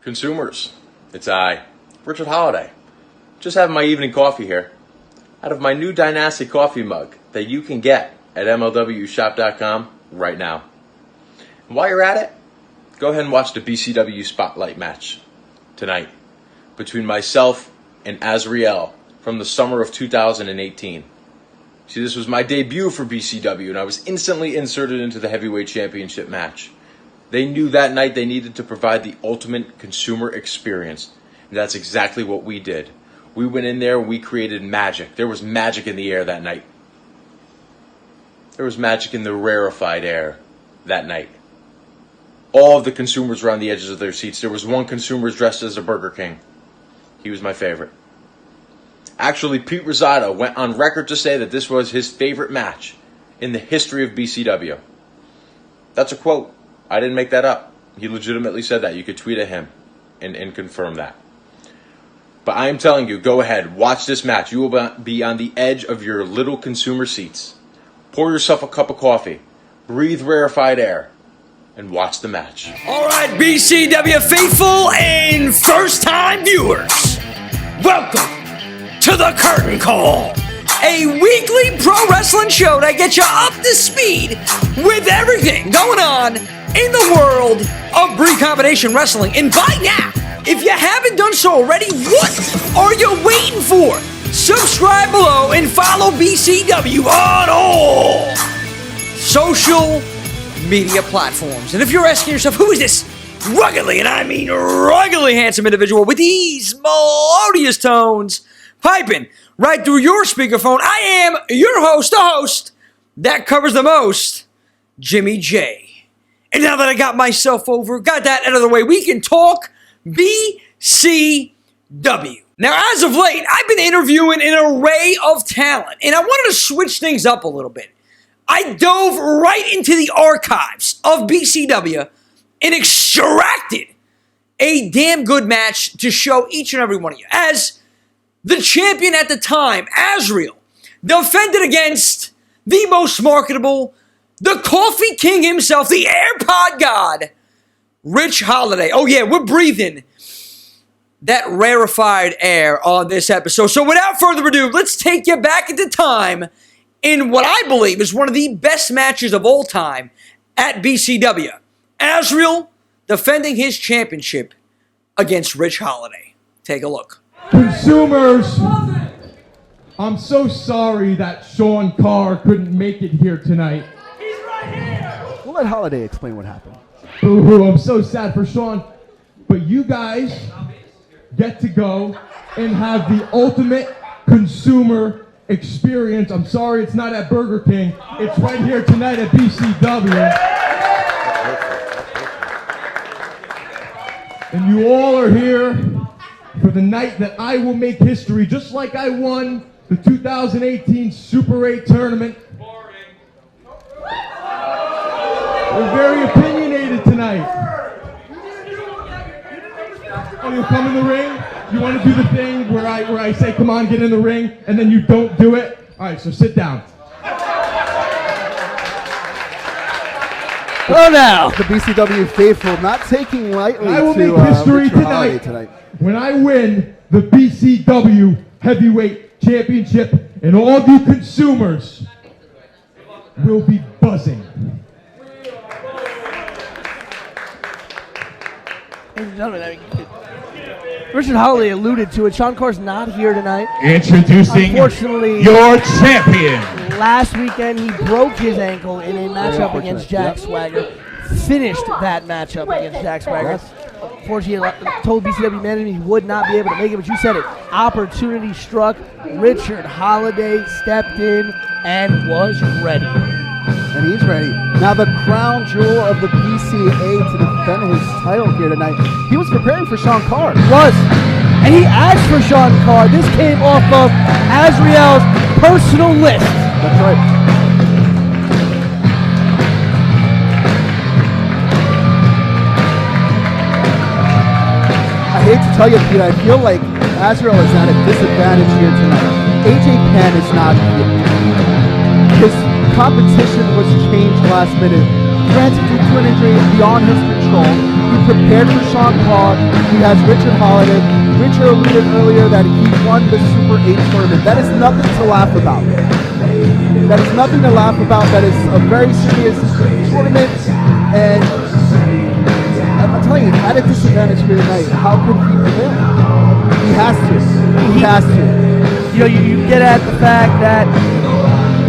Consumers, it's I, Rich Holliday. Just having my evening coffee here out of my new Dynasty coffee mug that you can get at MLWshop.com right now. And while you're at it, go ahead and watch the BCW Spotlight match tonight between myself and Azrieal from the summer of 2018. See, this was my debut for BCW, and I was instantly inserted into the Heavyweight Championship match. They knew that night they needed to provide the ultimate consumer experience, and that's exactly what we did. We went in there and we created magic. There was magic in the air that night. There was magic in the rarefied air that night. All of the consumers were on the edges of their seats. There was one consumer dressed as a Burger King. He was my favorite. Actually, Pete Rosado went on record to say that this was his favorite match in the history of BCW. That's a quote. I didn't make that up. He legitimately said that. You could tweet at him and confirm that. But I am telling you, go ahead, watch this match. You will be on the edge of your little consumer seats. Pour yourself a cup of coffee, breathe rarefied air, and watch the match. All right, BCW faithful and first-time viewers, welcome to the Curtain Call, a weekly pro wrestling show that gets you up to speed with everything going on in the world of Brii combination wrestling. And by now, if you haven't done so already, what are you waiting for? Subscribe below and follow BCW on all social media platforms. And if you're asking yourself, who is this ruggedly, and I mean ruggedly handsome individual with these melodious tones piping right through your speakerphone, I am your host, the host that covers the most, Jimmy J. And now that I got myself got that out of the way, we can talk BCW. Now, as of late, I've been interviewing an array of talent, and I wanted to switch things up a little bit. I dove right into the archives of BCW and extracted a damn good match to show each and every one of you. As the champion at the time, Azrieal, defended against the most marketable, the coffee king himself, the AirPod god, Rich Holliday. Oh yeah, we're breathing that rarefied air on this episode. So without further ado, let's take you back into time in what I believe is one of the best matches of all time at BCW. Azrieal defending his championship against Rich Holliday. Take a look. Consumers, I'm so sorry that Sean Carr couldn't make it here tonight. He's right here! We'll let Holliday explain what happened. Boo-hoo, I'm so sad for Sean. But you guys get to go and have the ultimate consumer experience. I'm sorry it's not at Burger King. It's right here tonight at BCW. And you all are here for the night that I will make history, just like I won the 2018 Super 8 tournament. We're very opinionated tonight. Oh, you'll come in the ring? You want to do the thing where I say, come on, get in the ring, and then you don't do it? All right, so sit down. Oh, now the BCW faithful not taking lightly I will to make history Rich Holliday tonight when I win the BCW Heavyweight Championship, and all you consumers will be buzzing. Ladies and gentlemen, Richard Holliday alluded to it. Sean Carr's not here tonight. Introducing Unfortunately, your champion. last weekend he broke his ankle in a matchup against Jack Swagger. Finished that matchup against Jack Swagger. Unfortunately, he told BCW management he would not be able to make it, but you said it. Opportunity struck. Richard Holliday stepped in and was ready. And he's ready. Now the crown jewel of the BCA to defend his title here tonight. He was preparing for Sean Carr. He was. And he asked for Sean Carr. This came off of Azrieal's personal list. That's right. I hate to tell you, Pete, I feel like Azrieal is at a disadvantage here tonight. AJ Penn is not here. His competition was changed last minute granted due to an injury beyond his control. He prepared for Sean Paul. He has Richard Holliday. Richard alluded earlier that he won the Super 8 tournament. That is nothing to laugh about. That is nothing to laugh about. That is a very serious tournament. And I'm telling you, at a disadvantage here tonight, how could he prevail? He has to. He has to. You know, you get at the fact that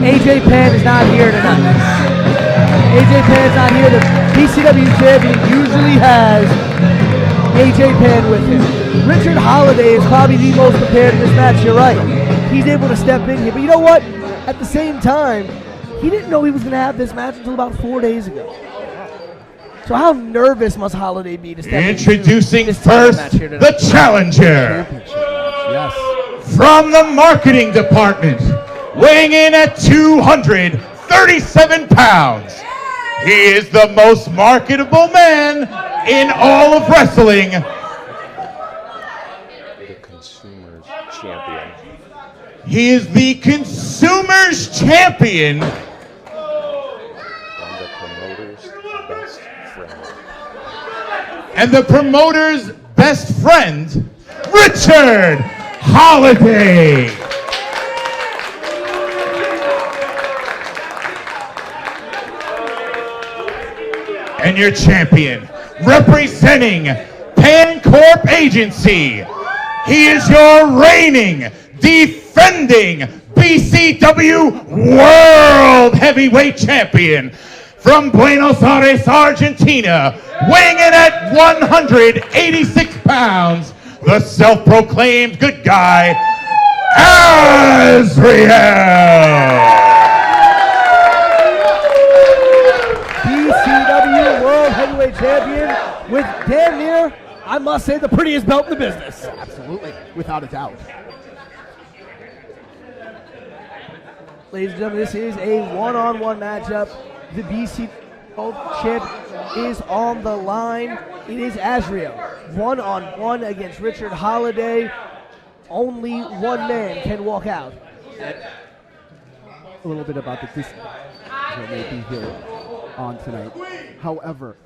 AJ Penn is not here tonight. AJ Penn's not here. The BCW champion usually has AJ Penn with him. Richard Holliday is probably the most prepared in this match. You're right. He's able to step in here. But you know what? At the same time, he didn't know he was going to have this match until about 4 days ago. So how nervous must Holliday be to step Introducing this first match here tonight? the challenger Yes. from the marketing department, weighing in at 237 pounds. He is the most marketable man in all of wrestling. The consumer's champion. He is the consumer's champion. And the promoter's best friend. And the promoter's best friend, Richard Holliday. And your champion, representing Pancorp Agency, he is your reigning, defending BCW World Heavyweight Champion from Buenos Aires, Argentina, weighing in at 186 pounds, the self-proclaimed good guy, Azrieal. BCW World Heavyweight Champion with damn near, I must say, the prettiest belt in the business. Absolutely. Without a doubt. Ladies and gentlemen, this is a one-on-one matchup. The BC World Champ is on the line. It is Azrieal, one-on-one against Richard Holliday. Only one man can walk out. A little bit about the distance that may be here on tonight. However,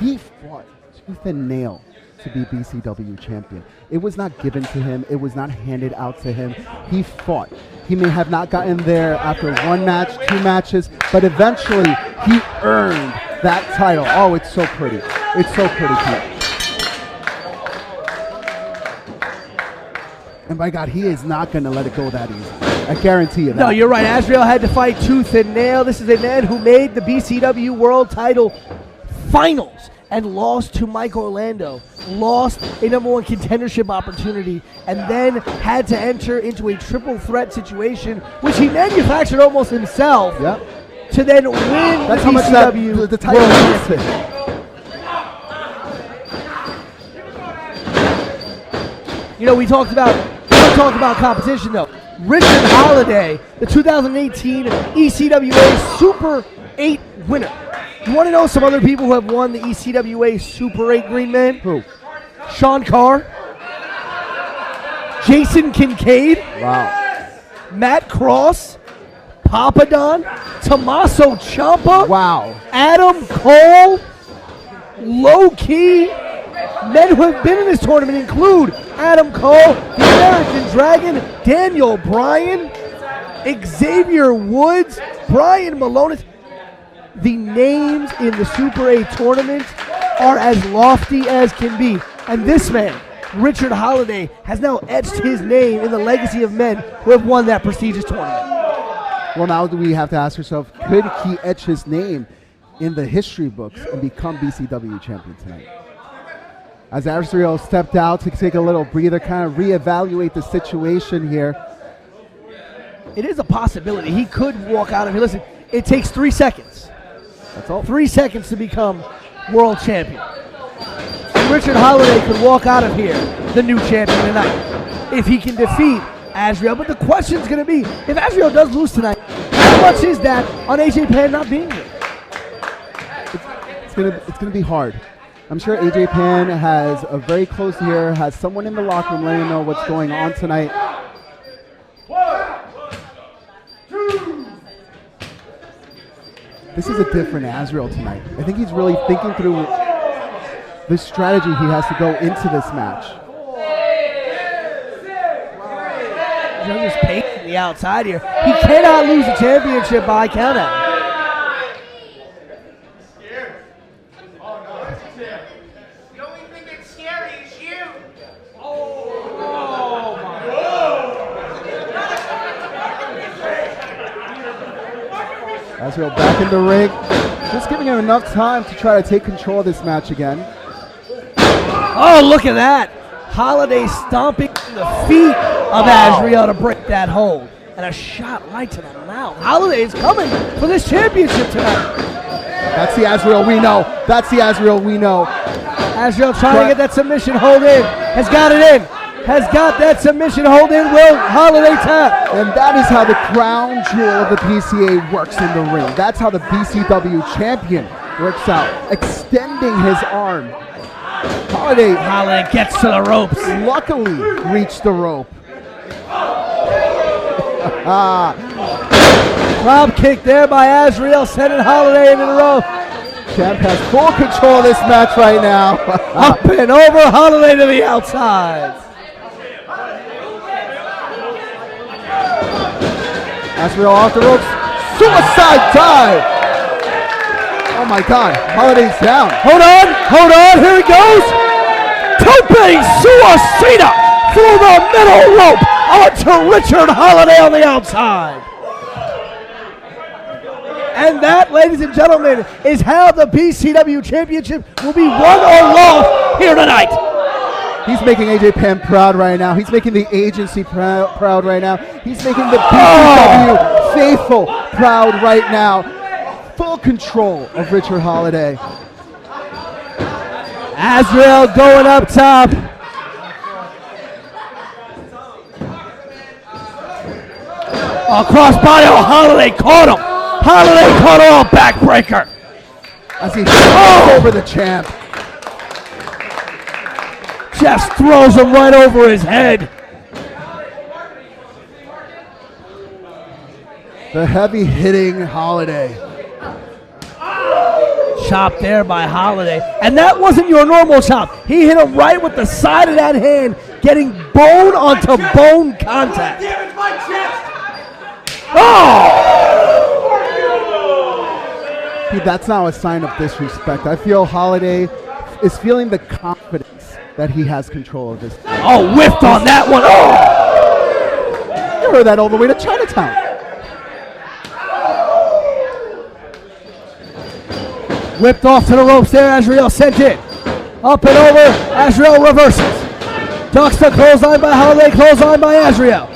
he fought tooth and nail to be BCW champion. It was not given to him. It was not handed out to him. He fought. He may have not gotten there after one match, 2 matches, but eventually he earned that title. Oh, it's so pretty. It's so pretty, Pete. And by God, he is not going to let it go that easy. I guarantee you that. No, you're right. Azrieal had to fight tooth and nail. This is a man who made the BCW World Title Finals and lost to Mike Orlando, lost a #1 contendership opportunity, and then had to enter into a triple threat situation, which he manufactured almost himself, Yep. to then win That's the how much that BCW the title World means to Championship. him. You know, we talked about competition though. Richard Holliday, the 2018 ECWA Super 8 winner. You want to know some other people who have won the ECWA Super 8 Green Man? Who? Sean Carr, Jason Kincaid, Wow. Matt Cross, Papadon, Tommaso Ciampa, Wow. Adam Cole, Low Key. Men who have been in this tournament include Adam Cole, the American Dragon, Daniel Bryan, Xavier Woods, Brian Malone. The names in the Super 8 tournament are as lofty as can be. And this man, Richard Holliday, has now etched his name in the legacy of men who have won that prestigious tournament. Well, now do we have to ask ourselves, could he etch his name in the history books and become BCW champion tonight? As Azrieal stepped out to take a little breather, kind of reevaluate the situation here. It is a possibility. He could walk out of here. Listen, it takes 3 seconds. That's all. 3 seconds to become world champion. Richard Holliday could walk out of here the new champion tonight if he can defeat Azrieal. But the question's going to be, if Azrieal does lose tonight, how much is that on AJ Penn not being here? It's gonna be hard. I'm sure AJ Penn has a very close ear, has someone in the locker room letting him know what's going on tonight. This is a different Azrieal tonight. I think he's really thinking through the strategy he has to go into this match. He's just pacing the outside here. He cannot lose the championship by countout. The only thing that's scary is you. Azrieal back in the ring. Just giving him enough time to try to take control of this match again. Oh, look at that. Holliday stomping the feet of Azrieal to break that hold. And a shot right to the mouth. Holliday is coming for this championship tonight. That's the Azrieal we know. That's the Azrieal we know. Azrieal trying to get that submission hold in. Has got it in. Has got that submission hold in. Will Holliday tap? And that is how the crown jewel of the PCA works in the ring. That's how the BCW champion works out. Extending his arm. Holliday gets to the ropes. Luckily reached the rope. Drop kick there by Azrieal, sending Holliday into the rope. Champ has full control of this match right now. Up and over, Holliday to the outside. Azrieal off the ropes. Suicide dive. Oh my God, Holliday's down. Hold on, here he goes. Tope Suicida through the middle rope onto Richard Holliday on the outside. And that, ladies and gentlemen, is how the BCW Championship will be won or lost here tonight. He's making AJ Penn proud right now. He's making the agency proud right now. He's making the BCW faithful proud right now. Full control of Richard Holliday. Azrieal going up top. Crossbody, Holliday caught him. Holliday caught him, backbreaker. As he throws over the champ. Just throws him right over his head. The heavy hitting Holliday. Chop there by Holliday. And that wasn't your normal chop. He hit him right with the side of that hand, getting bone onto bone contact. Damage my chest. See, that's now a sign of disrespect. I feel Holliday is feeling the confidence that he has control of this. Whiffed on that one. You heard that all the way to Chinatown. Whipped off to the ropes there. Azrieal sent it. Up and over. Azrieal reverses. Ducks the clothesline by Holliday. Clothesline by Azrieal.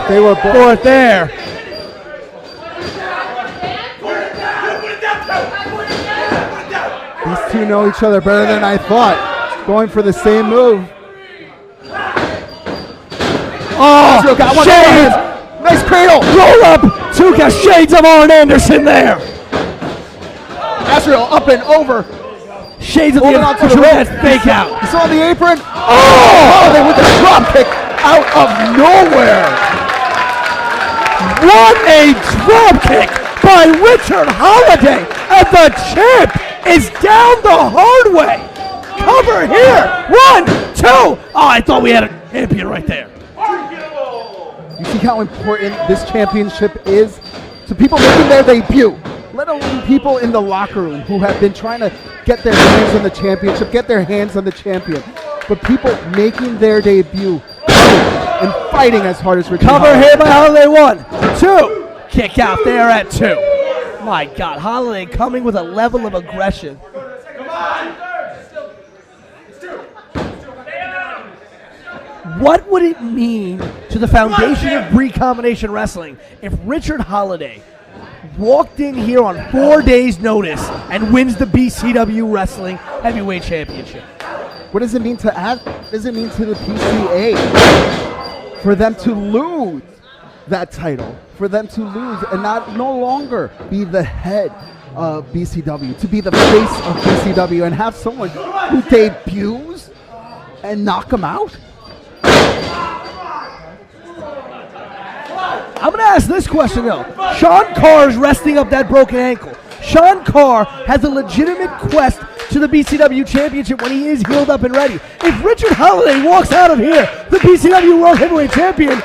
They were both there. These two know each other better than I thought. Going for the same move. Shades! Nice cradle! Roll up! Tuka shades of Arn Anderson there. Azrieal up and over. Shades of Holding the on to the rope. fake out. You saw the apron? Holliday with the drop kick out of nowhere. What a drop kick by Richard Holliday. And the champ is down the hard way. Cover here. 1, 2. I thought we had a champion right there. You see how important this championship is to people making their debut, let alone people in the locker room who have been trying to get their hands on the championship, get their hands on the champion. But people making their debut and fighting as hard as Richard Cover Holliday. here by Holliday. 1, 2. Kick out there at 2. My God, Holliday coming with a level of aggression. What would it mean to the foundation of Brii Combination Wrestling if Richard Holliday walked in here on 4 days' notice and wins the BCW Wrestling Heavyweight Championship? What does it mean to what does it mean to the PCA for them to lose that title, for them to lose and no longer be the head of BCW, to be the face of BCW and have someone who debuts and knock them out? I'm going to ask this question, though. Sean Carr is resting up that broken ankle. Sean Carr has a legitimate quest to the BCW Championship when he is healed up and ready. If Richard Holliday walks out of here, the BCW World Heavyweight Champion,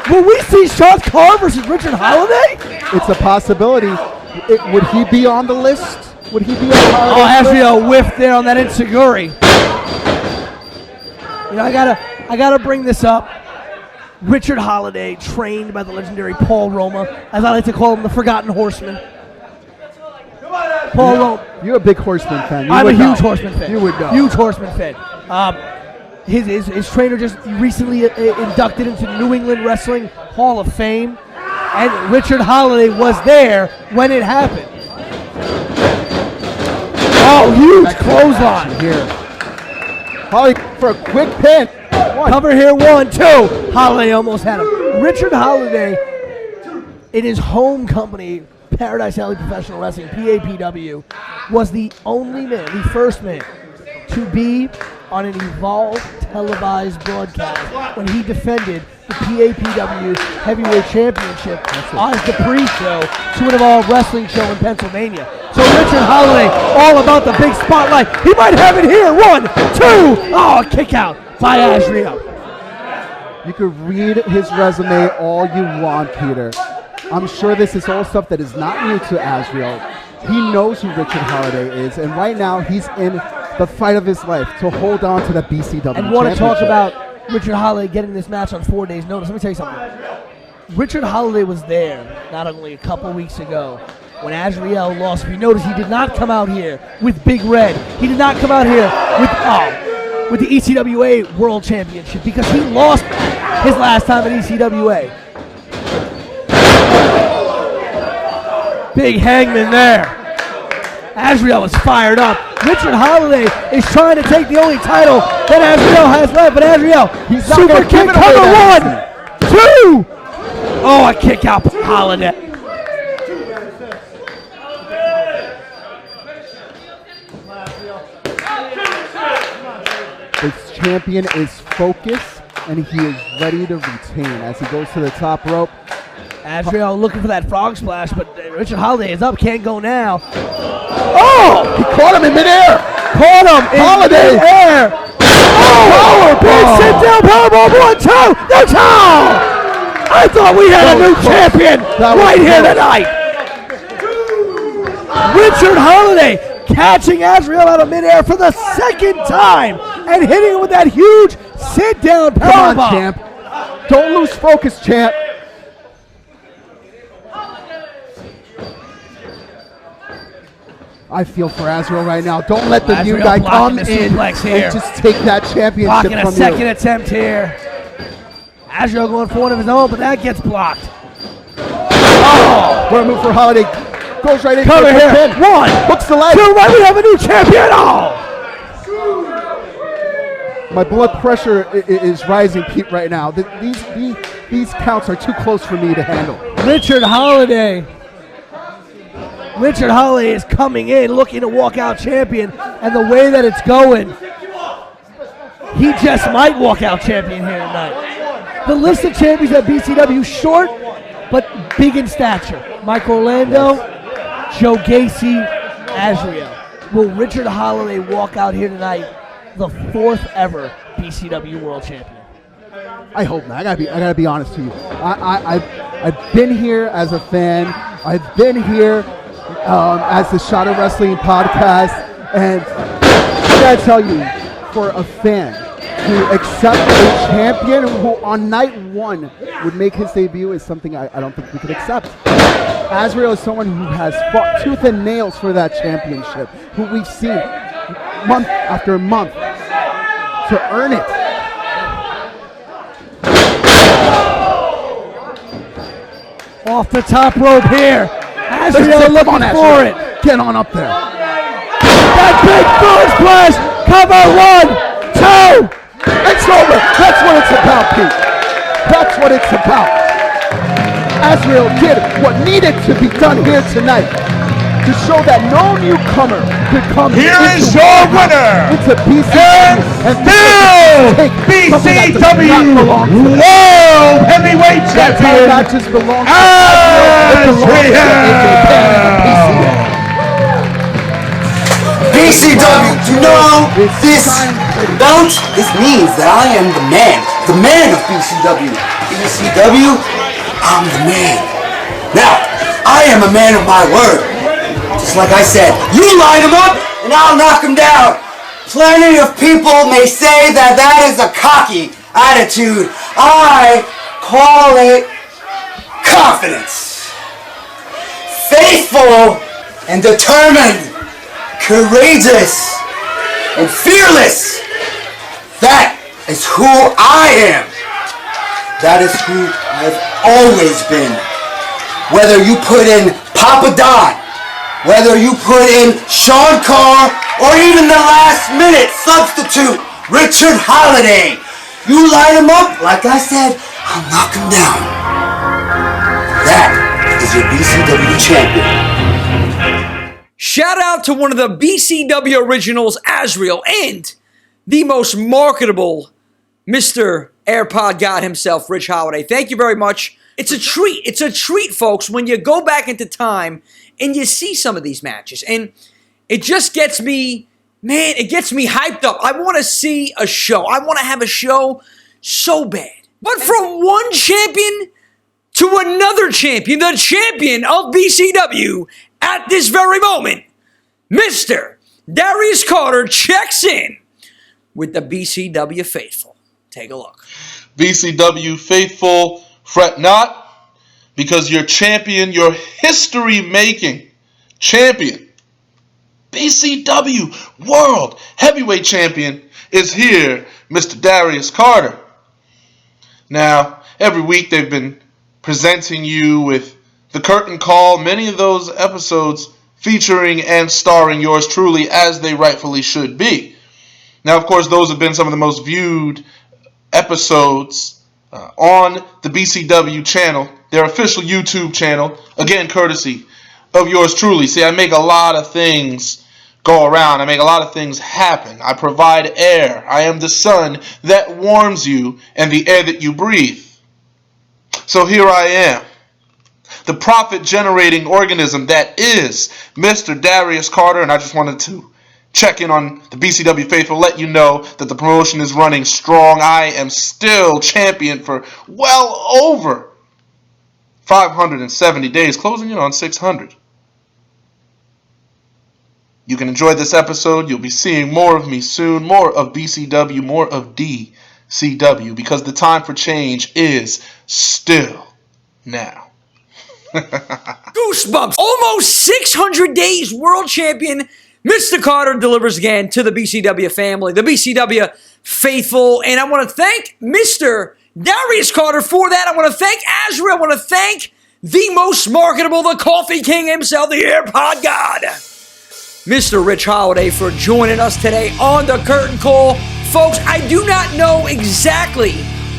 will we see Sean Carr versus Richard Holliday? It's a possibility. Would he be on the list? Would he be on Holliday's list? Azrieal whiffed there on that enziguri. You know, I gotta bring this up. Richard Holliday, trained by the legendary Paul Roma, as I like to call him, the Forgotten Horseman. Paul Roma. You're a big Horseman fan. I'm a huge Horseman fan. You would know. Huge Horseman fan. His trainer just recently inducted into New England Wrestling Hall of Fame, and Richard Holliday was there when it happened. Oh, huge clothesline here. Holliday for a quick pin. Cover here, 1, 2. Holliday almost had him. Richard Holliday, in his home company, Paradise Alley Professional Wrestling, PAPW, was the only man, the first man, to be on an Evolve televised broadcast when he defended the PAPW Heavyweight Championship on the pre-show to an Evolve Wrestling show in Pennsylvania. So Richard Holliday, all about the big spotlight. He might have it here. 1, 2. Oh, a kick out by Azrieal. You could read his resume all you want, Peter. I'm sure this is all stuff that is not new to Azrieal. He knows who Richard Holliday is, and right now he's in the fight of his life to hold on to the BCW And want to talk Championship. about Richard Holliday getting this match on 4 days' notice. Let me tell you something. Richard Holliday was there not only a couple weeks ago when Azrieal lost. If you notice, he did not come out here with Big Red. He did not come out here with the ECWA World Championship because he lost his last time at ECWA. Big Hangman there. Azrieal is fired up. Richard Holliday is trying to take the only title that Azrieal has left, but Azrieal, He's not super gonna give kick, it away cover, that 1, 2. Oh, a kick out for Holliday. This champion is focused, and he is ready to retain as he goes to the top rope. Azrieal looking for that frog splash, but Richard Holliday is up, can't go now. Oh! He caught him in midair. Caught him in midair. Oh! Big sit down powerbomb, 1, 2. No towel! I thought we had a new champion right here tonight. Richard Holliday catching Azrieal out of midair for the second time and hitting him with that huge sit down Come on, powerbomb. champ. Don't lose focus, champ. I feel for Azrieal right now. Don't let the new Azrieal guy blocking come the in suplex here. and just take that championship Blocking a from second you. attempt here. Azrieal going for one of his own, but that gets blocked. Oh! What a move for Holliday. Goes right in. Cover for the here. pin. 1, Hooks the leg. 2. Right, we have a new champion. Oh! My blood pressure is rising, Pete, right now. These counts are too close for me to handle. Richard Holliday. Richard Holliday is coming in looking to walk out champion, and the way that it's going, he just might walk out champion here tonight. The list of champions at BCW short, but big in stature. Mike Orlando, Joe Gacy, Azrieal. Will Richard Holliday walk out here tonight the 4th ever BCW World Champion? I hope not. I gotta be honest to you. I've been here as a fan. I've been here as the Shot of Wrestling podcast, and I gotta tell you, for a fan to accept a champion who on night 1 would make his debut is something I don't think we could accept. Azrieal is someone who has fought tooth and nails for that championship, who we've seen month after month to earn it. Off the top rope here. Azrieal looking for it. Get on up there. That big frog splash. Cover, 1, 2. It's over. That's what it's about, Pete. That's what it's about. Azrieal did what needed to be done here tonight. to show that no newcomer could come Here into is your winner, into BCW and still take something that does BCW not belong to them. World Heavyweight That title Champion, matches belong to Azrieal. It belongs to AJ Penn and BCW. BCW, you know this bout? This means that I am the man of BCW. BCW, I'm the man. Now, I am a man of my word. Just like I said, you line him up and I'll knock him down. Plenty of people may say that that is a cocky attitude. I call it confidence. Faithful and determined. Courageous and fearless. That is who I am. That is who I've always been. Whether you put in Papa Don, whether you put in Sean Carr, or even the last minute substitute, Richard Holliday, you line him up, like I said, I'll knock him down. That is your BCW champion. Shout out to one of the BCW originals, Azrieal, and the most marketable Mr. AirPod God himself, Rich Holliday. Thank you very much. It's a treat. It's a treat, folks, when you go back into time and you see some of these matches. And it just gets me, man, it gets me hyped up. I want to see a show. I want to have a show so bad. But from one champion to another champion, the champion of BCW, at this very moment, Mr. Darius Carter checks in with the BCW faithful. Take a look. BCW faithful, fret not, because your champion, your history-making champion, BCW World Heavyweight Champion, is here, Mr. Darius Carter. Now, every week they've been presenting you with the curtain call, many of those episodes featuring and starring yours truly, as they rightfully should be. Now, of course, those have been some of the most viewed episodes on the BCW channel, their official YouTube channel, again, courtesy of yours truly. See, I make a lot of things go around. I make a lot of things happen. I provide air. I am the sun that warms you and the air that you breathe. So here I am, the profit-generating organism that is Mr. Darius Carter, and I just wanted to check in on the BCW faithful, let you know that the promotion is running strong. I am still champion for well over 570 days, closing in on 600. You can enjoy this episode. You'll be seeing more of me soon, more of BCW, more of DCW, because the time for change is still now. Goosebumps. Almost 600 days world champion Mr. Carter delivers again to the BCW family, the BCW faithful. And I want to thank Mr. Darius Carter for that. I want to thank Azrieal. I want to thank the most marketable, the coffee king himself, the AirPod God, Mr. Rich Holliday, for joining us today on the Curtain Call. Folks, I do not know exactly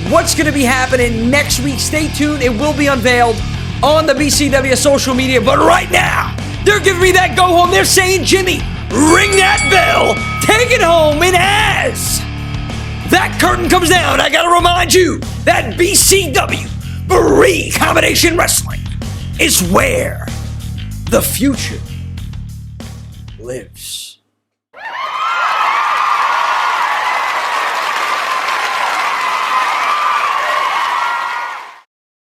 what's going to be happening next week. Stay tuned. It will be unveiled on the BCW social media. But right now, they're giving me that go home. They're saying, Jimmy, ring that bell. Take it home. And as that curtain comes down, I got to remind you that BCW, Brii Combination Wrestling, is where the future lives.